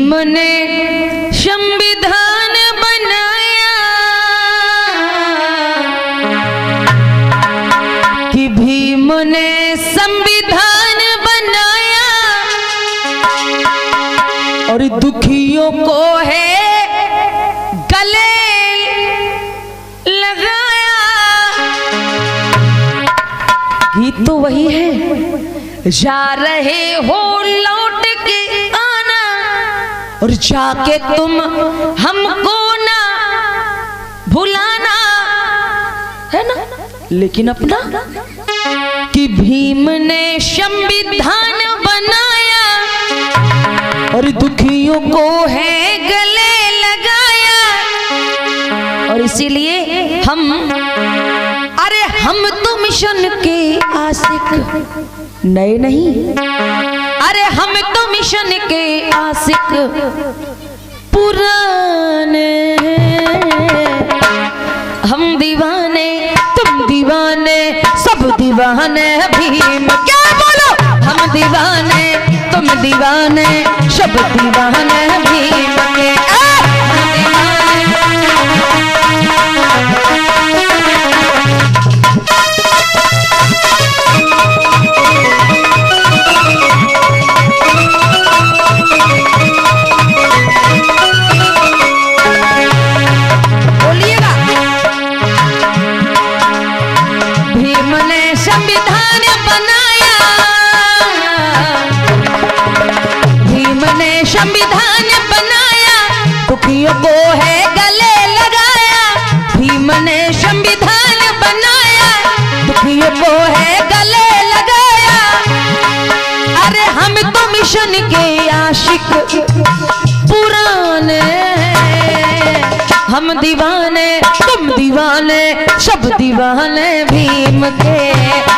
भीम ने संविधान बनाया कि भीम ने संविधान बनाया और दुखियों को है गले लगाया। गीत तो वही है, जा रहे हो लौट के आना और जाके तुम हमको ना भुलाना, है ना। लेकिन अपना कि भीम ने संविधान बनाया और दुखियों को है गले लगाया। और इसीलिए हम तो मिशन के आशिक नए नहीं, अरे हम तो मिशन के आशिक पुराने हैं। हम दीवाने तुम दीवाने सब दीवाने भीम, क्या बोलो। हम दीवाने तुम दीवाने सब दीवाने भीम के। संविधान बनाया दुखियों को है गले लगाया। भीम ने संविधान बनाया दुखियों को है गले लगाया। अरे हम तो मिशन के आशिक पुराने हैं। हम दीवाने तुम दीवाने सब दीवाने भीम के।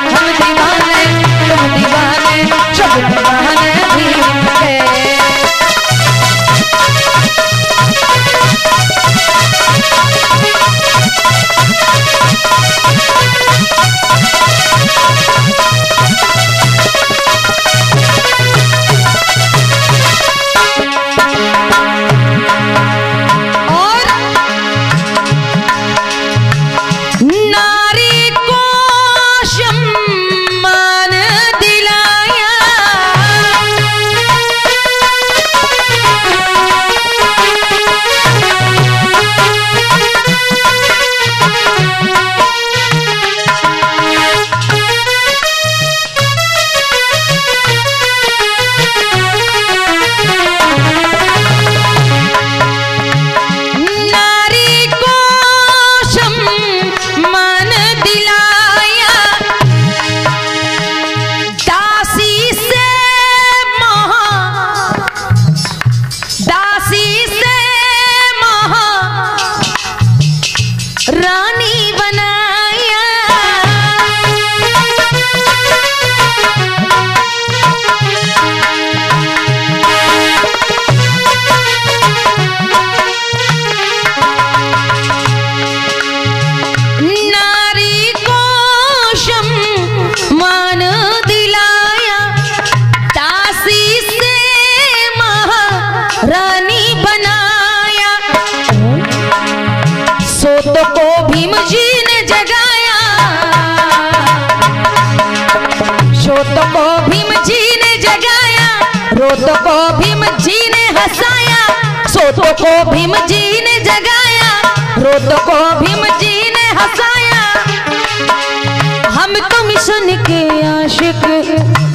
हम दीवाने तुम दीवाने सब दीवाने भीम के। रोतों को भीम जी ने हंसाया, सोतों को भीम जी ने जगाया, रोतों को भीम जी ने हंसाया। हम तो मिशन के आशिक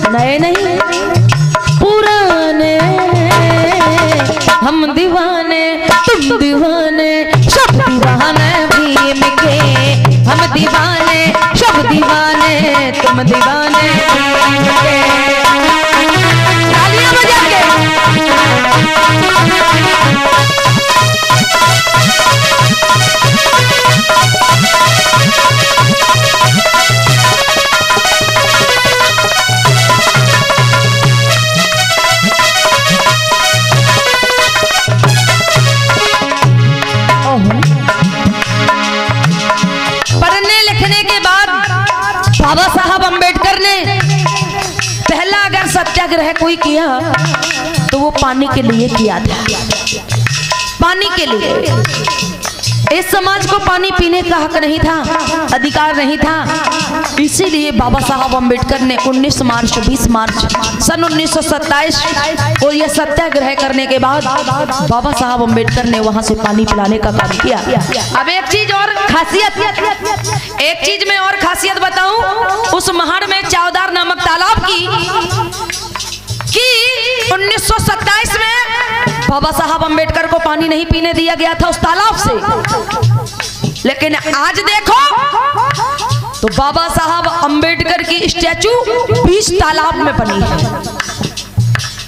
नए नहीं पुराने। हम दीवाने तुम दीवाने सब दीवाने भीम के। हम दीवाने सब दीवाने तुम दीवाने भीम के। तालियां बजा के बाबा साहब अंबेडकर ने पहला अगर सत्याग्रह कोई किया तो वो पानी के लिए किया था, पानी के लिए। इस समाज को पानी पीने का हक नहीं था, अधिकार नहीं था। इसीलिए बाबा साहब अम्बेडकर ने 19 मार्च 20 मार्च सन 1927 को यह सत्याग्रह करने के बाद बाबा साहब अम्बेडकर ने वहां से पानी पिलाने का काम किया। अब एक चीज और खासियत, एक चीज में और खासियत बताऊं, उस महाड़ में चावदार नामक तालाब की 1927 में बाबा साहब अम्बेडकर को पानी नहीं पीने दिया गया था उस तालाब से। लेकिन आज देखो तो बाबा साहब अम्बेडकर की स्टैचू 20 तालाब में बनी है।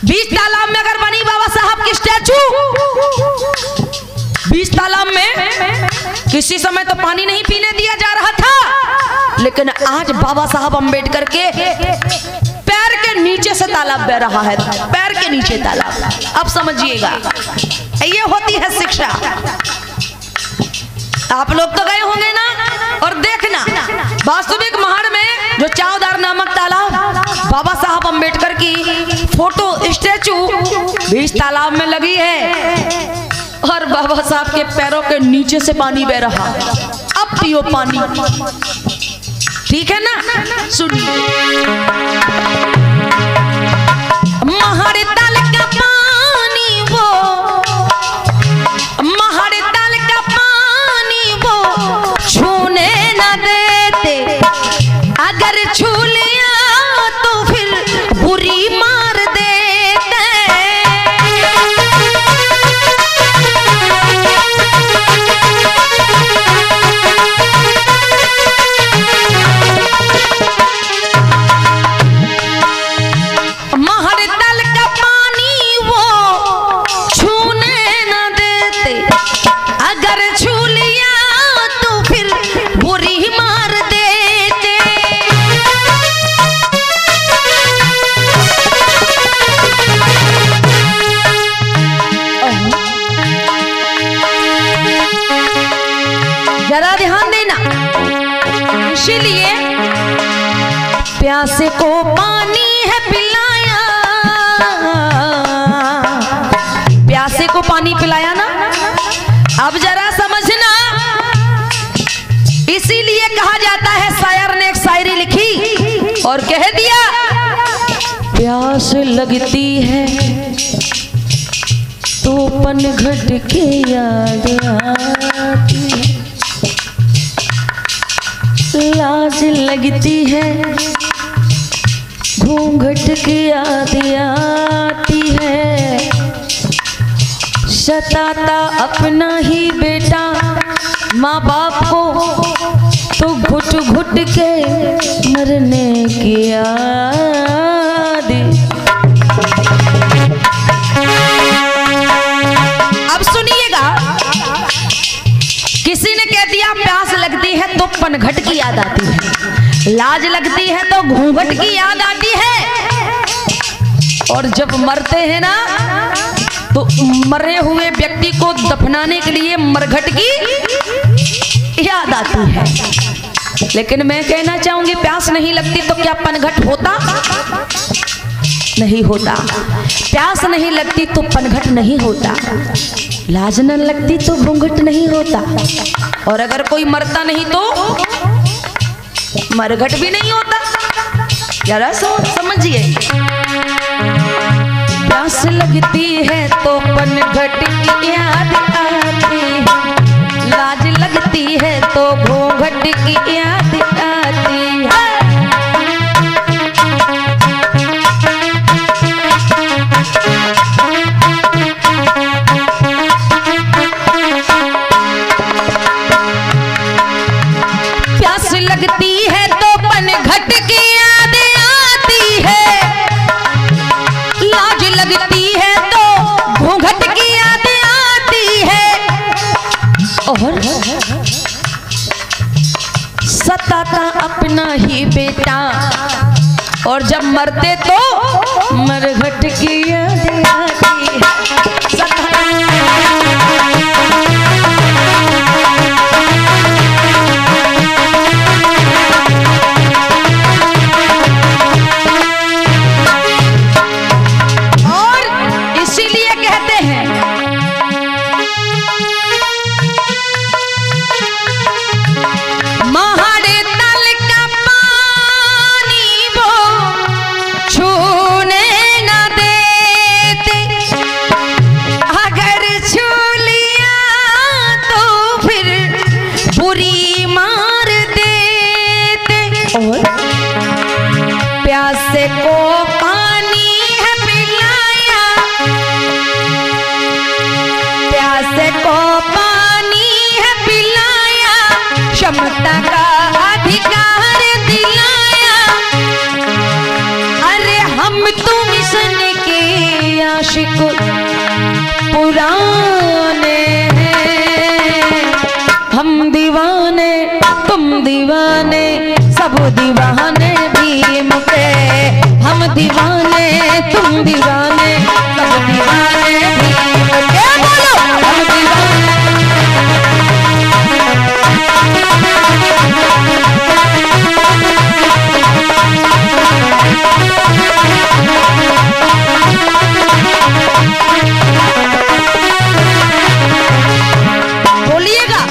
20 तालाब में अगर बनी बाबा साहब की स्टैचू, 20 तालाब में किसी समय तो पानी नहीं पीने दिया जा रहा था, लेकिन आज बाबा साहब अम्बेडकर के पैर के नीचे से तालाब बह रहा है, पैर के नीचे तालाब। अब समझिएगा, ये होती है शिक्षा। आप लोग तो गए होंगे ना, और देखना वास्तविक महाड़ में जो चावदार नामक तालाब, बाबा साहब अम्बेडकर की फोटो स्टैचू 20 तालाब में लगी है और बाबा साहब के पैरों के नीचे से पानी बह रहा है। अब पियो पानी, ठीक है ना? सुनिए, महाड़ ताल का पानी वो, महाड़ ताल का पानी वो छूने न देते, अगर छू लिया तो फिर बुरी मार देते। जरा ध्यान देना, इसीलिए प्यासे को पानी है पिलाया, प्यासे को पानी पिलाया ना। अब जरा समझना, इसीलिए कहा जाता है शायर ने एक शायरी लिखी और कह दिया, प्यास लगती है तो पनघट के याद आती है, लाज लगती है घूंघट की याद आती है, सताता अपना ही बेटा माँ बाप को तो घुट घुट के मरने की याद। अब सुनिएगा, किसी ने कह दिया प्यास लगती है तो पनघट की याद आती है, लाज लगती है तो घूंघट की याद आती है, और जब मरते हैं ना तो मरे हुए व्यक्ति को दफनाने के लिए मरघट की याद आती है। लेकिन मैं कहना चाहूंगी, प्यास नहीं लगती तो क्या पनघट होता? नहीं होता। प्यास नहीं लगती तो पनघट नहीं होता, लाज न लगती तो घूंघट नहीं होता, और अगर कोई मरता नहीं तो मरघट भी नहीं होता। जरा समझिए, प्यास लगती है तो पनघट की याद आती, लाज लगती है तो घूंघट की याद आती है। लगती है तो पनघट की याद आती है, लाज लगती है तो घूंघट की याद आती है, और सताता अपना ही बेटा, और जब मरते तो मरघट की याद आती है। प्यासे को पानी है पिलाया, प्यासे को पानी है पिलाया, क्षमता का अधिकार दिलाया। अरे हम तो मिशन के आशिक पुराने हैं, हम दीवाने तुम दीवाने, सब दीवाने भीम के। हम दीवाने तुम दीवाने, सब दीवाने भीम के। बोलो हम दीवाने। बोलिएगा,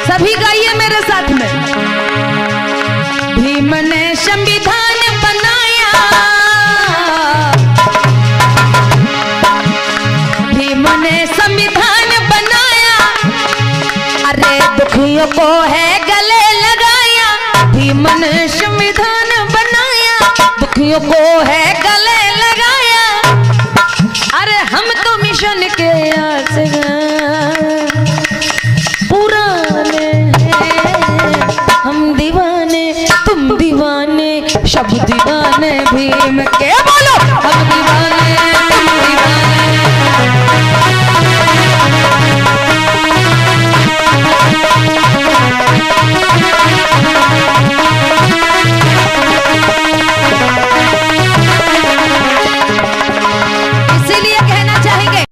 सभी गाइए मेरे साथ में। भीम ने संविधान बनाया, भीम ने संविधान बनाया। अरे दुखियों को है गले लगाया, भीम ने संविधान बनाया, दुखियों को है गले लगाया। अरे हम तो मिशन के पुराने हैं, हम दीवाने तुम दीवाने, सब दीवाने भीम के। बोलो हम दीवाने।